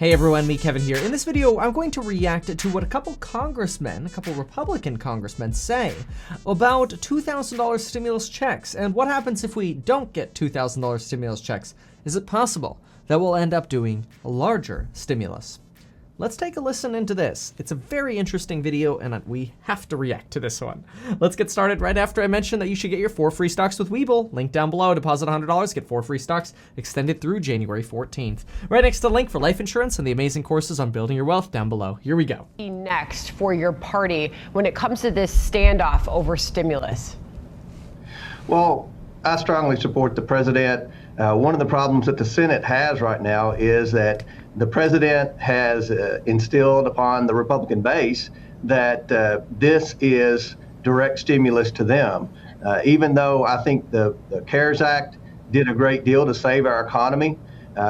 Hey everyone, me Kevin here. In this video, I'm going to react to what a couple Republican congressmen say about $2,000 stimulus checks and what happens if we don't get $2,000 stimulus checks. Is it possible that we'll end up doing a larger stimulus? Let's take a listen into this. It's a very interesting video and we have to react to this one. Let's get started right after I mention that you should get your 4 free stocks with Webull. Link down below. Deposit $100, get 4 free stocks extended through January 14th. Right next to the link for life insurance and the amazing courses on building your wealth down below. Here we go. Next for your party when it comes to this standoff over stimulus? Well, I strongly support the president. One of the problems that the Senate has right now is that the president has instilled upon the Republican base that this is direct stimulus to them. Even though I think the CARES Act did a great deal to save our economy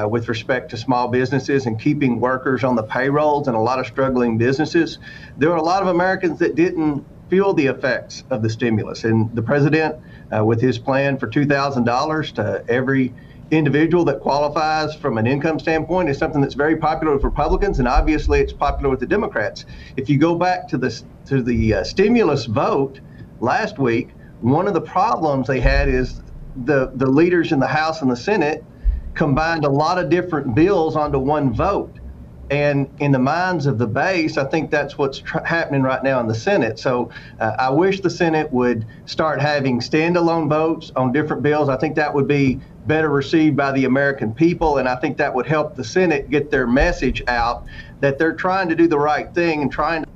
with respect to small businesses and keeping workers on the payrolls and a lot of struggling businesses, there were a lot of Americans that didn't feel the effects of the stimulus. And the president, with his plan for $2,000 to every individual that qualifies from an income standpoint, is something that's very popular with Republicans, and obviously it's popular with the Democrats. If you go back to the stimulus vote last week, one of the problems they had is the leaders in the House and the Senate combined a lot of different bills onto one vote. And in the minds of the base, I think that's what's happening right now in the Senate. So I wish the Senate would start having standalone votes on different bills. I think that would be better received by the American people. And I think that would help the Senate get their message out that they're trying to do the right thing and trying to.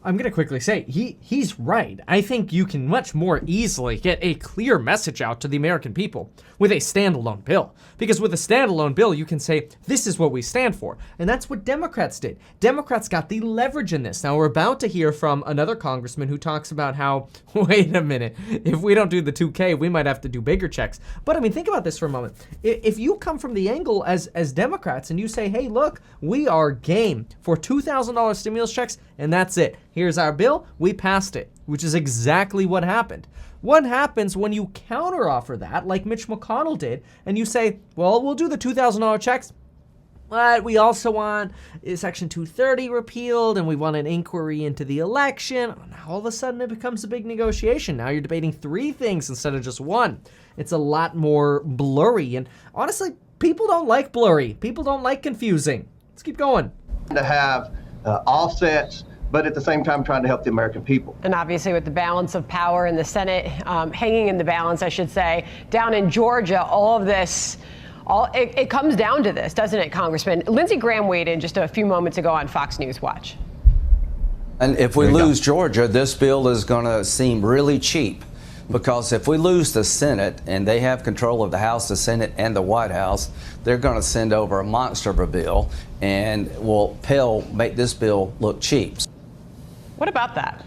I'm going to quickly say, he's right. I think you can much more easily get a clear message out to the American people with a standalone bill. Because with a standalone bill, you can say, this is what we stand for. And that's what Democrats did. Democrats got the leverage in this. Now, we're about to hear from another congressman who talks about how, wait a minute, if we don't do the 2K, we might have to do bigger checks. But I mean, think about this for a moment. If you come from the angle as Democrats and you say, hey, look, we are game for $2,000 stimulus checks, and that's it. Here's our bill, we passed it, which is exactly what happened. What happens when you counteroffer that, like Mitch McConnell did, and you say, well, we'll do the $2,000 checks, but we also want Section 230 repealed, and we want an inquiry into the election. Now, all of a sudden, it becomes a big negotiation. Now you're debating 3 things instead of just 1. It's a lot more blurry, and honestly, people don't like blurry. People don't like confusing. Let's keep going. To have offsets, but at the same time trying to help the American people. And obviously with the balance of power in the Senate, hanging in the balance, I should say, down in Georgia, all of this, it comes down to this, doesn't it, Congressman? Lindsey Graham weighed in just a few moments ago on Fox News Watch. And if we lose Georgia, this bill is going to seem really cheap. Because if we lose the Senate and they have control of the House, the Senate, and the White House, they're going to send over a monster of a bill and will make this bill look cheap. What about that?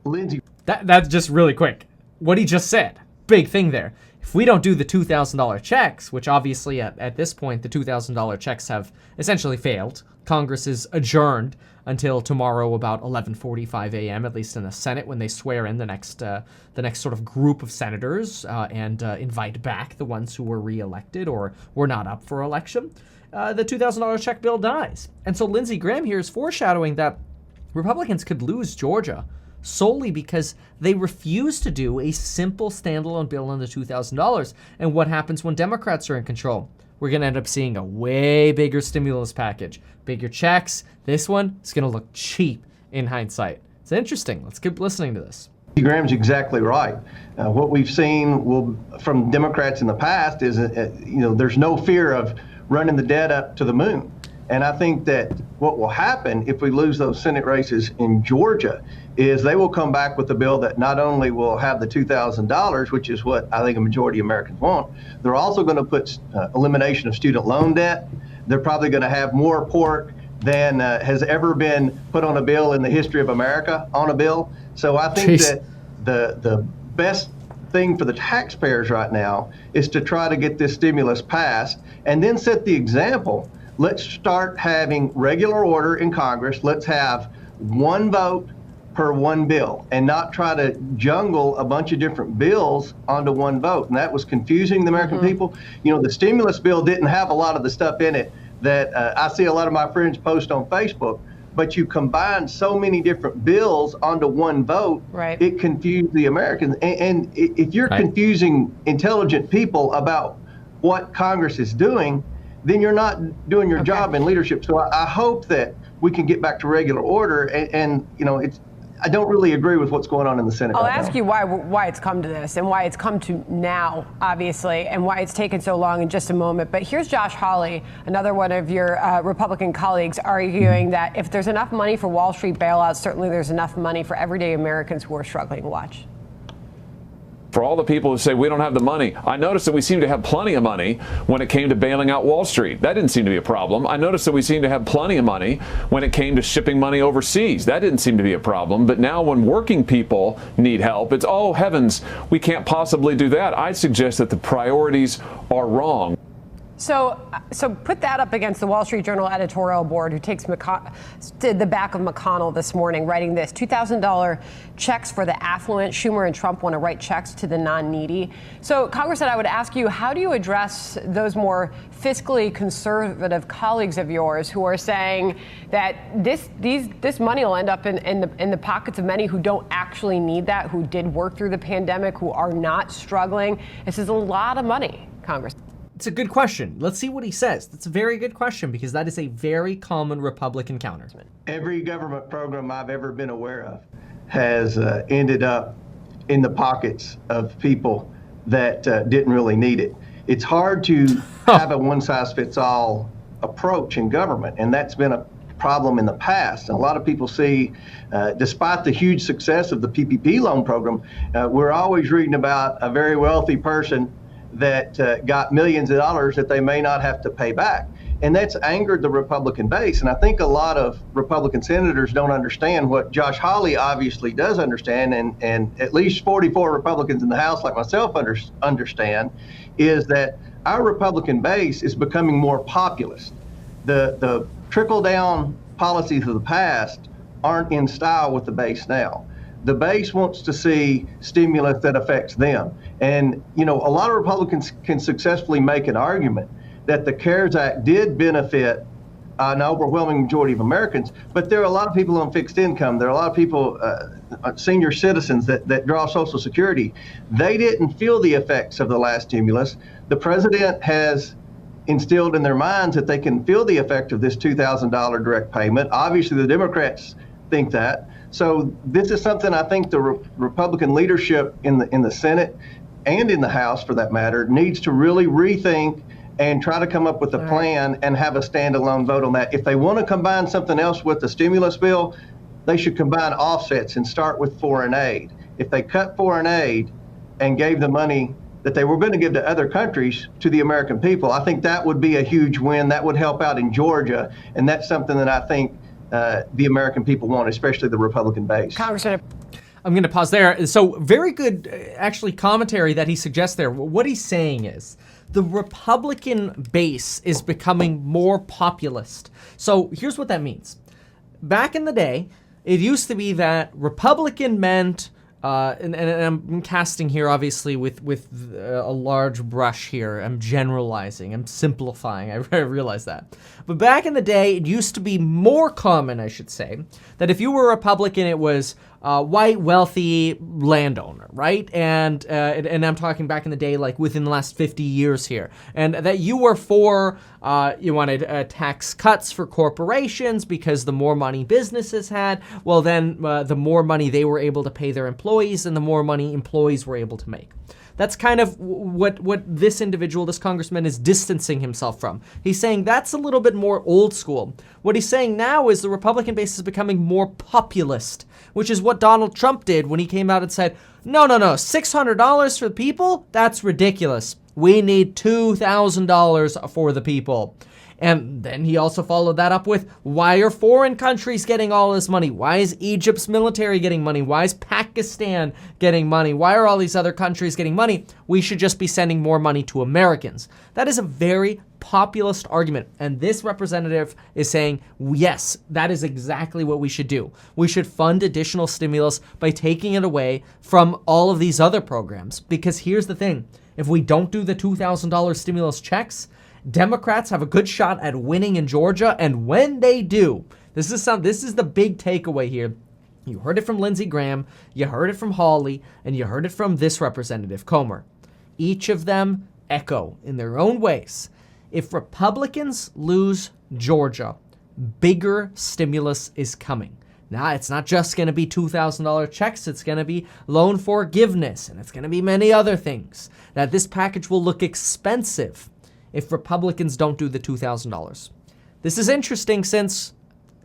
Lindsey. That's just really quick. What he just said, big thing there. If we don't do the $2,000 checks, which obviously at this point the $2,000 checks have essentially failed, Congress is adjourned until tomorrow about 11:45 a.m., at least in the Senate, when they swear in the next sort of group of senators and invite back the ones who were reelected or were not up for election. The $2,000 check bill dies. And so Lindsey Graham here is foreshadowing that Republicans could lose Georgia solely because they refuse to do a simple standalone bill on the $2,000. And what happens when Democrats are in control? We're going to end up seeing a way bigger stimulus package, bigger checks. This one is going to look cheap in hindsight. It's interesting. Let's keep listening to this. Graham's exactly right. What we've seen from Democrats in the past is, there's no fear of running the debt up to the moon. And I think that what will happen if we lose those Senate races in Georgia is they will come back with a bill that not only will have the $2,000, which is what I think a majority of Americans want, they're also going to put elimination of student loan debt. They're probably going to have more pork than has ever been put on a bill in the history of America on a bill. So I think that the best thing for the taxpayers right now is to try to get this stimulus passed and then set the example. Let's start having regular order in Congress. Let's have 1 vote per 1 bill and not try to jungle a bunch of different bills onto 1 vote. And that was confusing the American people. The stimulus bill didn't have a lot of the stuff in it that I see a lot of my friends post on Facebook, but you combine so many different bills onto one vote, right. It confused the Americans. And if you're confusing intelligent people about what Congress is doing, then you're not doing your job in leadership. So I hope that we can get back to regular order. And you know, I don't really agree with what's going on in the Senate. I'll ask you why it's come to this and why it's come to now, obviously, and why it's taken so long in just a moment. But here's Josh Hawley, another one of your Republican colleagues, arguing that if there's enough money for Wall Street bailouts, certainly there's enough money for everyday Americans who are struggling. Watch. For all the people who say we don't have the money, I noticed that we seem to have plenty of money when it came to bailing out Wall Street. That didn't seem to be a problem. I noticed that we seem to have plenty of money when it came to shipping money overseas. That didn't seem to be a problem. But now when working people need help, it's, oh, heavens, we can't possibly do that. I suggest that the priorities are wrong. So put that up against the Wall Street Journal editorial board, who did the back of McConnell this morning, writing this: $2,000 checks for the affluent. Schumer and Trump want to write checks to the non-needy. So, Congressman, I would ask you, how do you address those more fiscally conservative colleagues of yours who are saying that this money will end up in the pockets of many who don't actually need that, who did work through the pandemic, who are not struggling? This is a lot of money, Congress. It's a good question. Let's see what he says. That's a very good question, because that is a very common Republican counter. Every government program I've ever been aware of has ended up in the pockets of people that didn't really need it. It's hard to have a one-size-fits-all approach in government, and that's been a problem in the past. And a lot of people see, despite the huge success of the PPP loan program, we're always reading about a very wealthy person that got millions of dollars that they may not have to pay back. And that's angered the Republican base. And I think a lot of Republican senators don't understand what Josh Hawley obviously does understand, and at least 44 Republicans in the House, like myself, understand, is that our Republican base is becoming more populist. The trickle-down policies of the past aren't in style with the base now. The base wants to see stimulus that affects them. And, you know, a lot of Republicans can successfully make an argument that the CARES Act did benefit an overwhelming majority of Americans, but there are a lot of people on fixed income. There are a lot of people, senior citizens that draw Social Security. They didn't feel the effects of the last stimulus. The president has instilled in their minds that they can feel the effect of this $2,000 direct payment. Obviously, the Democrats think that. So this is something I think the Republican leadership in the Senate and in the House, for that matter, needs to really rethink and try to come up with a plan and have a standalone vote on that. If they want to combine something else with the stimulus bill, they should combine offsets and start with foreign aid. If they cut foreign aid and gave the money that they were going to give to other countries to the American people, I think that would be a huge win. That would help out in Georgia, and that's something that I think the American people want, especially the Republican base. Congressman, I'm going to pause there. So very good, actually, commentary that he suggests there. What he's saying is the Republican base is becoming more populist. So here's what that means. Back in the day, it used to be that Republican meant, and I'm casting here, obviously, with a large brush here. I'm generalizing. I'm simplifying. I realize that. But back in the day, it used to be more common, I should say, that if you were a Republican, it was white, wealthy landowner, right? And I'm talking back in the day, like within the last 50 years here. And that you were for, you wanted tax cuts for corporations because the more money businesses had, well, then the more money they were able to pay their employees and the more money employees were able to make. That's kind of what this individual, this congressman, is distancing himself from. He's saying that's a little bit more old school. What he's saying now is the Republican base is becoming more populist, which is what Donald Trump did when he came out and said, no, $600 for the people? That's ridiculous. We need $2,000 for the people. And then he also followed that up with, why are foreign countries getting all this money? Why is Egypt's military getting money? Why is Pakistan getting money? Why are all these other countries getting money? We should just be sending more money to Americans. That is a very populist argument. And this representative is saying, yes, that is exactly what we should do. We should fund additional stimulus by taking it away from all of these other programs. Because here's the thing. If we don't do the $2,000 stimulus checks, Democrats have a good shot at winning in Georgia, and when they do, this is the big takeaway here. You heard it from Lindsey Graham, you heard it from Hawley, and you heard it from this Representative Comer. Each of them echo in their own ways. If Republicans lose Georgia, bigger stimulus is coming. Now, it's not just going to be $2,000 checks. It's going to be loan forgiveness, and it's going to be many other things. That this package will look expensive if Republicans don't do the $2,000. This is interesting since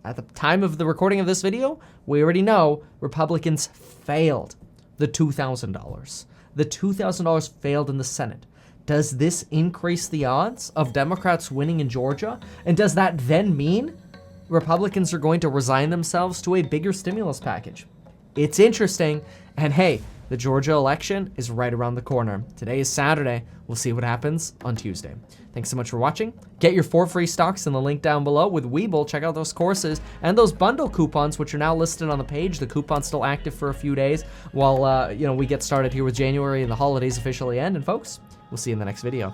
at the time of the recording of this video, we already know Republicans failed the $2,000. The $2,000 failed in the Senate. Does this increase the odds of Democrats winning in Georgia? And does that then mean Republicans are going to resign themselves to a bigger stimulus package? It's interesting. And hey, the Georgia election is right around the corner. Today is Saturday. We'll see what happens on Tuesday. Thanks so much for watching. Get your 4 free stocks in the link down below with Webull. Check out those courses and those bundle coupons, which are now listed on the page. The coupon's still active for a few days while we get started here with January and the holidays officially end. And folks, we'll see you in the next video.